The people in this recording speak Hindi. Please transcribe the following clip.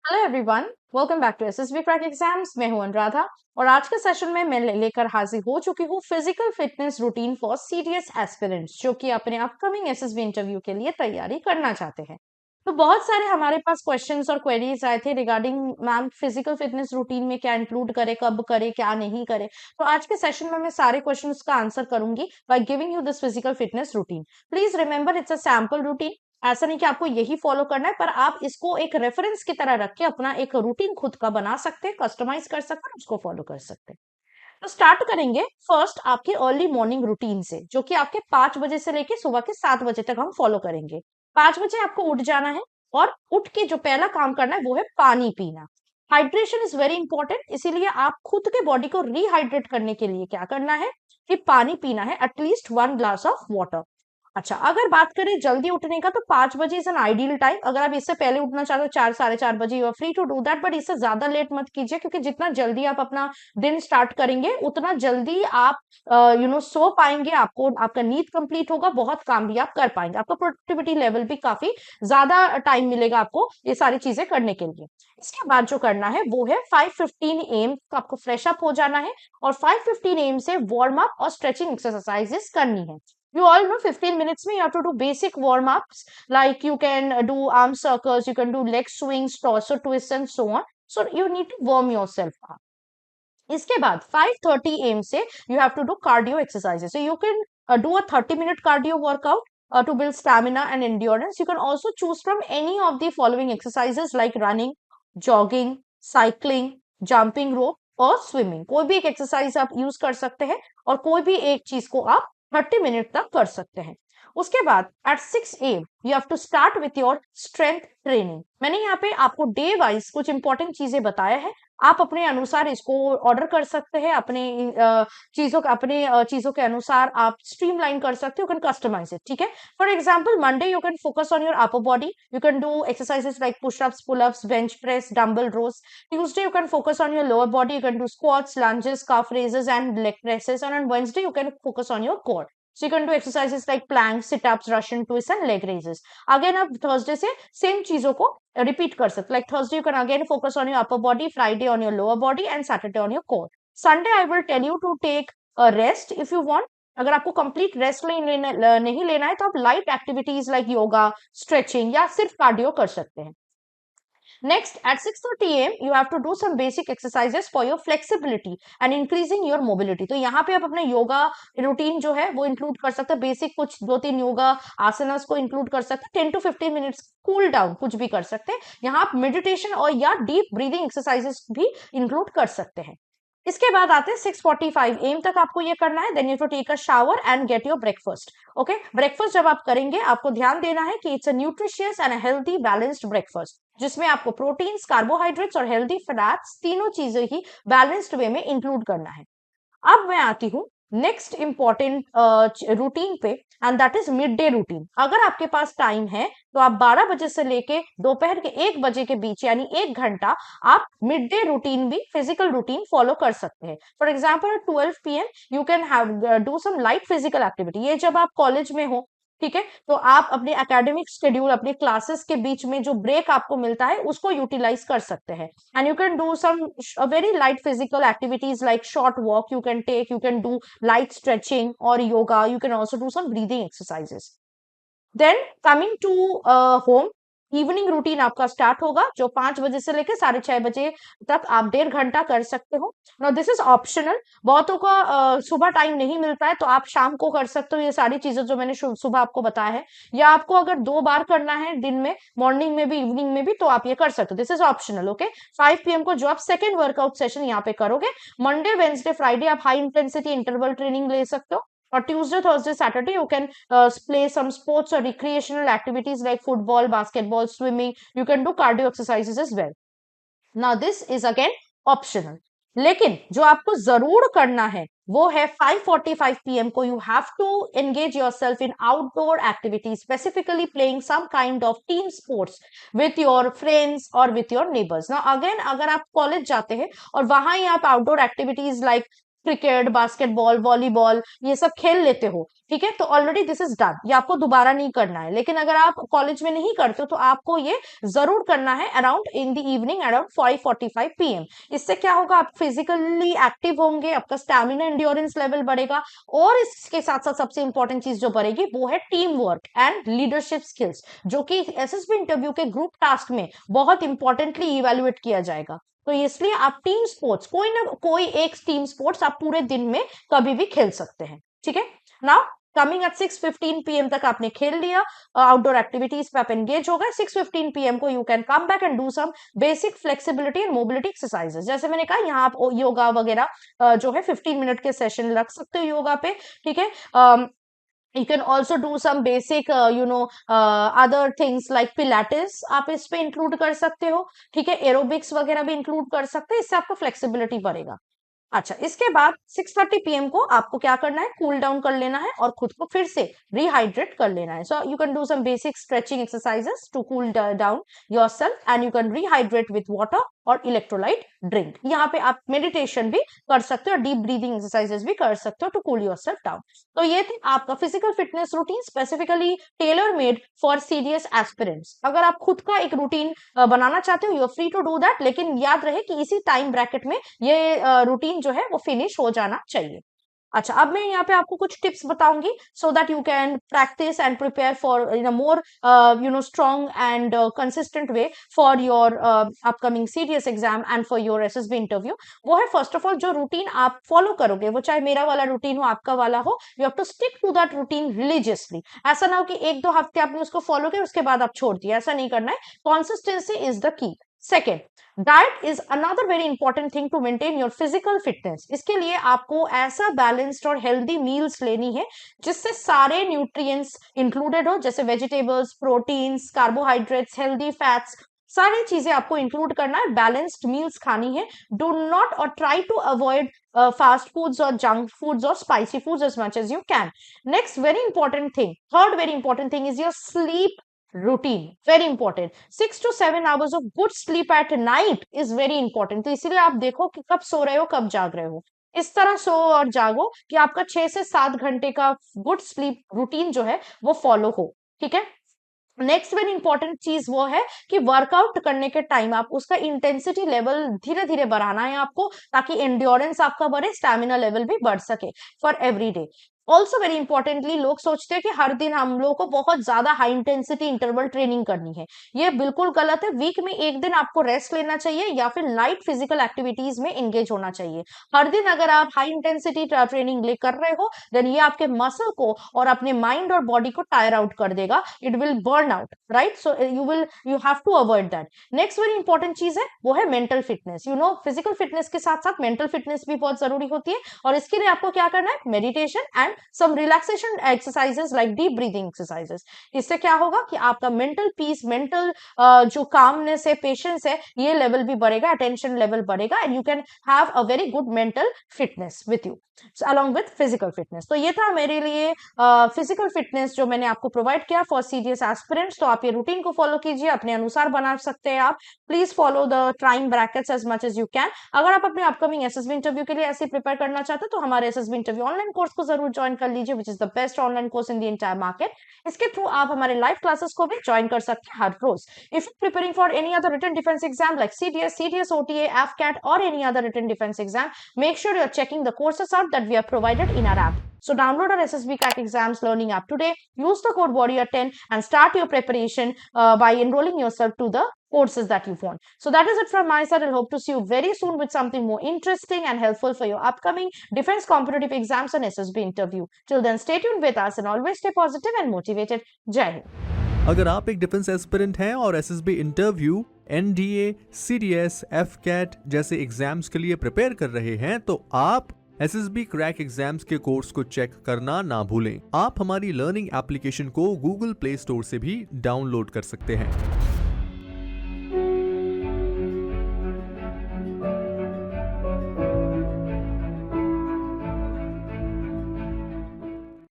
Hello everyone, welcome back to SSB crack exams. मैं हूं अनुराधा और आज के सेशन में मैं लेकर हाजिर हो चुकी हूं physical fitness routine for serious aspirants जो कि अपने अपकमिंग एसएसबी इंटरव्यू के लिए तैयारी करना चाहते हैं। तो बहुत सारे हमारे पास क्वेश्चंस और क्वेरीज आए थे regarding ma'am physical fitness routine में क्या इंक्लूड करे, कब करे, क्या नहीं करे। तो आज के सेशन में मैं सारे क्वेश्चंस का आंसर करूंगी by giving you this physical fitness routine. Please remember it's a sample routine. ऐसा नहीं कि आपको यही फॉलो करना है, पर आप इसको एक रेफरेंस की तरह रख के अपना एक रूटीन खुद का बना सकते हैं, कस्टमाइज कर सकते हैं, उसको फॉलो कर सकते हैं। तो स्टार्ट करेंगे फर्स्ट आपके अर्ली मॉर्निंग रूटीन से, जो कि आपके 5 बजे से लेके सुबह के 7 बजे तक हम फॉलो करेंगे। 5 बजे आपको उठ जाना है और उठ के जो पहला काम करना है वो है पानी पीना। हाइड्रेशन इज वेरी इंपॉर्टेंट, इसीलिए आप खुद के बॉडी को रिहाइड्रेट करने के लिए क्या करना है कि पानी पीना है, एटलीस्ट 1 ग्लास ऑफ वाटर। अच्छा, अगर बात करें जल्दी उठने का तो 5 बजे इज एन आइडियल टाइम। अगर आप इससे पहले उठना चाहते हो 4 साढ़े 4 बजे, you are free to do that, but इससे ज्यादा लेट मत कीजिए, क्योंकि जितना जल्दी आप अपना दिन स्टार्ट करेंगे उतना जल्दी आप सो पाएंगे, आपको आपका नींद कंप्लीट होगा, बहुत काम भी आप कर पाएंगे, आपका प्रोडक्टिविटी लेवल भी काफी ज्यादा टाइम मिलेगा आपको ये सारी चीजें करने के लिए। इसके बाद जो करना है वो है 5:15 AM आपको फ्रेश अप हो जाना है और 5:15 AM से वार्म अप और स्ट्रेचिंग एक्सरसाइजेस करनी है। You all know 15 minutes में you have to do basic warm ups, like you can do arm circles, you can do leg swings, torso twists and so on. So you need to warm yourself up. इसके बाद 5:30 AM से you have to do cardio exercises. So you can do a 30-minute cardio workout to build stamina and endurance. You can also choose from any of the following exercises like running, jogging, cycling, jumping rope और swimming. कोई भी एक exercise आप use कर सकते हैं और कोई भी एक चीज को आप 30 मिनट तक कर सकते हैं। उसके बाद at 6 AM you have to start with your strength training. मैंने यहाँ पे आपको डे वाइज कुछ इंपॉर्टेंट चीजें बताया है, आप अपने अनुसार इसको ऑर्डर कर सकते हैं, अपने चीजों के अनुसार आप स्ट्रीमलाइन कर सकते हो, कैन कस्टमाइज इट। ठीक है, for example Monday you can focus on your upper body, you can do exercises like pushups, pullups, bench press, dumbbell rows. Tuesday you can focus on your lower body, you can do squats, lunges, calf raises and leg presses, and on Wednesday you can focus on your core. So you can do exercises like planks, sit-ups, Russian twists and leg raises. Again आप Thursday से सेम चीजों को रिपीट कर सकते, like Thursday you can again focus on your upper body, Friday on your lower body and Saturday on your core. Sunday I will tell you to take a rest if you want. अगर आपको कंप्लीट रेस्ट नहीं लेना है तो आप light activities like yoga, stretching या सिर्फ कार्डियो कर सकते हैं। Next, at 6:30 AM, you have to do some basic exercises for your flexibility and increasing your mobility. तो यहाँ पे आप अपने योगा रूटीन जो है वो इंक्लूड कर सकते हैं, बेसिक कुछ 2-3 योगा आसनास को इंक्लूड कर सकते हैं, 10 to 15 मिनट्स कूल डाउन कुछ भी कर सकते हैं। यहाँ आप मेडिटेशन और या डीप ब्रीदिंग एक्सरसाइजेस भी इंक्लूड कर सकते हैं। इसके बाद आते हैं 6:45 AM तक आपको ये करना है, then you to take a shower and get your breakfast. Okay, breakfast जब आप करेंगे आपको ध्यान देना है कि it's a nutritious and healthy balanced breakfast, जिसमें आपको प्रोटीन्स, कार्बोहाइड्रेट्स और हेल्दी फैट्स तीनों चीजें ही बैलेंस्ड वे में इंक्लूड करना है। अब मैं आती हूँ नेक्स्ट इंपॉर्टेंट रूटीन पे, and that is mid day routine. अगर आपके पास टाइम है तो आप 12 बजे से लेके दोपहर के 1 बजे के बीच यानी 1 घंटा आप मिड डे रूटीन भी फिजिकल रूटीन फॉलो कर सकते हैं। For example 12 PM you can have do some light physical activity. ये जब आप कॉलेज में हो, ठीक है, तो आप अपने एकेडमिक शेड्यूल, अपने क्लासेस के बीच में जो ब्रेक आपको मिलता है उसको यूटिलाइज कर सकते हैं। And you can do some very light physical activities like short walk you can take, you can do light stretching और yoga, you can also do some breathing exercises. Then coming to home, evening routine आपका स्टार्ट होगा जो 5 बजे से लेकर 6:30 बजे तक आप 1.5 घंटा कर सकते हो। नाउ दिस इज ऑप्शनल, बहुतों को सुबह टाइम नहीं मिलता है तो आप शाम को कर सकते हो ये सारी चीजें जो मैंने सुबह आपको बताया है, या आपको अगर 2 बार करना है दिन में, मॉर्निंग में भी इवनिंग में भी, तो आप ये कर सकते हो, this is optional. Okay, 5 PM को जो आप सेकेंड वर्कआउट सेशन यहाँ पे करोगे, मंडे वेंसडे फ्राइडे आप हाई इंटेंसिटी इंटरवल ट्रेनिंग ले सकते हो, or Tuesday, Thursday, Saturday, you can play some sports or recreational activities like football, basketball, swimming. You can do cardio exercises as well. Now, this is again optional. लेकिन जो आपको जरूर करना है वो है 5:45 PM को you have to engage yourself in outdoor activities, specifically playing some kind of team sports with your friends or with your neighbors. Now again, अगर आप कॉलेज जाते हैं और वहां ही आप outdoor activities like cricket, basketball, volleyball ये सब खेल लेते हो, ठीक है, तो ऑलरेडी दिस इज डन, ये आपको दोबारा नहीं करना है। लेकिन अगर आप कॉलेज में नहीं करते हो तो आपको ये जरूर करना है around in the evening around 5:45 PM। इससे क्या होगा, आप फिजिकली एक्टिव होंगे, आपका स्टैमिना एंड्योरेंस लेवल बढ़ेगा, और इसके साथ साथ सबसे इंपॉर्टेंट चीज जो बढ़ेगी वो है team work and leadership skills, जो कि एसएसबी इंटरव्यू के ग्रुप टास्क में बहुत इंपॉर्टेंटली इवेल्युएट किया जाएगा। तो इसलिए आप टीम स्पोर्ट्स, कोई ना कोई एक टीम स्पोर्ट्स आप पूरे दिन में कभी भी खेल सकते हैं, ठीक है। नाउ कमिंग एट 6:15 PM तक आपने खेल लिया, आउटडोर एक्टिविटीज पे आप एंगेज हो गए। 6:15 PM को you can come back and do some basic flexibility and mobility exercises. जैसे मैंने कहा, यहाँ आप योगा वगैरह जो है 15 मिनट के सेशन रख सकते हो योगा पे, ठीक है। You can also do some basic other things like pilates आप इस पे इंक्लूड कर सकते हो, ठीक है। एरोबिक्स वगैरह भी इंक्लूड कर सकते हैं, इससे आपको फ्लेक्सिबिलिटी बढ़ेगा। अच्छा, इसके बाद 6:30 PM को आपको क्या करना है, कूल डाउन कर लेना है और खुद को फिर से रिहाइड्रेट कर लेना है। So you can do some basic stretching exercises to cool down yourself and you can rehydrate with water और इलेक्ट्रोलाइट ड्रिंक। यहाँ पे आप मेडिटेशन भी कर सकते हो, डीप ब्रीदिंग एक्सरसाइजेस भी कर सकते हो टू कूल योरसेल्फ डाउन। तो ये थी आपका physical fitness routine specifically tailor made for serious aspirants. अगर आप खुद का एक रूटीन बनाना चाहते हो, you are free to do that, लेकिन याद रहे कि इसी टाइम ब्रैकेट में ये रूटीन जो है वो फिनिश हो जाना चाहिए। अच्छा, अब मैं यहाँ पे आपको कुछ टिप्स बताऊंगी so that you can practice and prepare for in a more strong and consistent way for your upcoming serious exam and for your SSB interview. वो है फर्स्ट ऑफ ऑल, जो रूटीन आप फॉलो करोगे, वो चाहे मेरा वाला रूटीन हो, आपका वाला हो, you have to stick to that routine religiously. ऐसा ना हो कि 1-2 हफ्ते आपने उसको फॉलो किया उसके बाद आप छोड़ दिया, ऐसा नहीं करना है। Consistency is the key. Second, diet is another very important thing to maintain your physical fitness. इसके लिए आपको ऐसा बैलेंस्ड और हेल्दी मील्स लेनी है जिससे सारे न्यूट्रिएंट्स इंक्लूडेड हो, जैसे vegetables, proteins, carbohydrates, healthy fats, सारी चीजें आपको इंक्लूड करना है, बैलेंस्ड मील्स खानी है। डू नॉट और try to avoid fast foods or junk foods or spicy foods as much as you can. Next very important thing, third very important thing is your sleep routine, very important. 6 to 7 hours of good sleep at night is very important. तो इसीलिए आप देखो कि कब सो रहे हो, कब जाग रहे हो, इस तरह सो और जागो कि आपका 6 से 7 घंटे का गुड स्लीप रूटीन जो है वो फॉलो हो, ठीक है। नेक्स्ट वेरी इंपॉर्टेंट चीज वो है कि वर्कआउट करने के टाइम आप उसका इंटेंसिटी लेवल धीरे धीरे बढ़ाना है आपको, ताकि एंड्योरेंस आपका बढ़े, स्टैमिना लेवल भी बढ़ सके for every day. Also very importantly, लोग सोचते हैं कि हर दिन हम लोगों को बहुत ज्यादा हाई इंटेंसिटी इंटरवल ट्रेनिंग करनी है, ये बिल्कुल गलत है। वीक में एक दिन आपको रेस्ट लेना चाहिए या फिर लाइट फिजिकल एक्टिविटीज में एंगेज होना चाहिए। हर दिन अगर आप हाई इंटेंसिटी ट्रेनिंग ले कर रहे हो, देन ये आपके मसल को और अपने माइंड और बॉडी को टायर आउट कर देगा, it will burn out, right. So you have to avoid that. Next very important चीज है वो है मेंटल फिटनेस। फिजिकल फिटनेस के साथ साथ मेंटल फिटनेस भी बहुत जरूरी होती है, और इसके लिए आपको क्या करना है, meditation and some relaxation exercises like deep breathing exercises। इससे क्या होगा कि आपका मेंटल पीस, मेंटल जो कामनेस है, पेशेंस है, ये लेवल भी बढ़ेगा, अटेंशन लेवल बढ़ेगा, and you can have a very good mental fitness with you along with physical fitness। तो ये था मेरे लिए फिजिकल फिटनेस जो मैंने आपको प्रोवाइड किया फॉर सीरियस एस्पिरेंट्स। तो आप ये रूटीन को फॉलो कीजिए, अपने अनुसार बना सकते हैं आप। Please follow the time brackets as much as you can. अगर आप अपने अपकमिंग एसएसबी इंटरव्यू के लिए ऐसे प्रिपेयर करना चाहते हो तो हमारे एसएसबी इंटरव्यू ऑनलाइन कोर्स को जरूर ज्वाइन कर लीजिए, which is the best online course in the entire market. इसके थ्रू आप हमारे लाइव क्लासेस को भी ज्वाइन कर सकते हैं हर रोज। If you preparing for any other written defence exam like CDS, OTA, AFCAT or any other written defense exam, make sure you're checking the courses out that we have provided in our app. So download our SSB CAT exams learning app today, use the code WARRIOR10 and start your preparation by enrolling yourself to the courses that you want. So that is it from my side. I hope to see you very soon with something more interesting and helpful for your upcoming defense competitive exams and SSB interview. Till then, stay tuned with us and always stay positive and motivated. Jai Hind. अगर आप एक डिफेंस एस्पिरेंट हैं और SSB interview, NDA, CDS, FCAT जैसे एग्जाम्स के लिए प्रिपेयर कर रहे हैं तो आप एसएसबी क्रैक एग्जाम्स के कोर्स को चेक करना ना भूलें। आप हमारी लर्निंग एप्लीकेशन को गूगल प्ले स्टोर से भी डाउनलोड कर सकते हैं।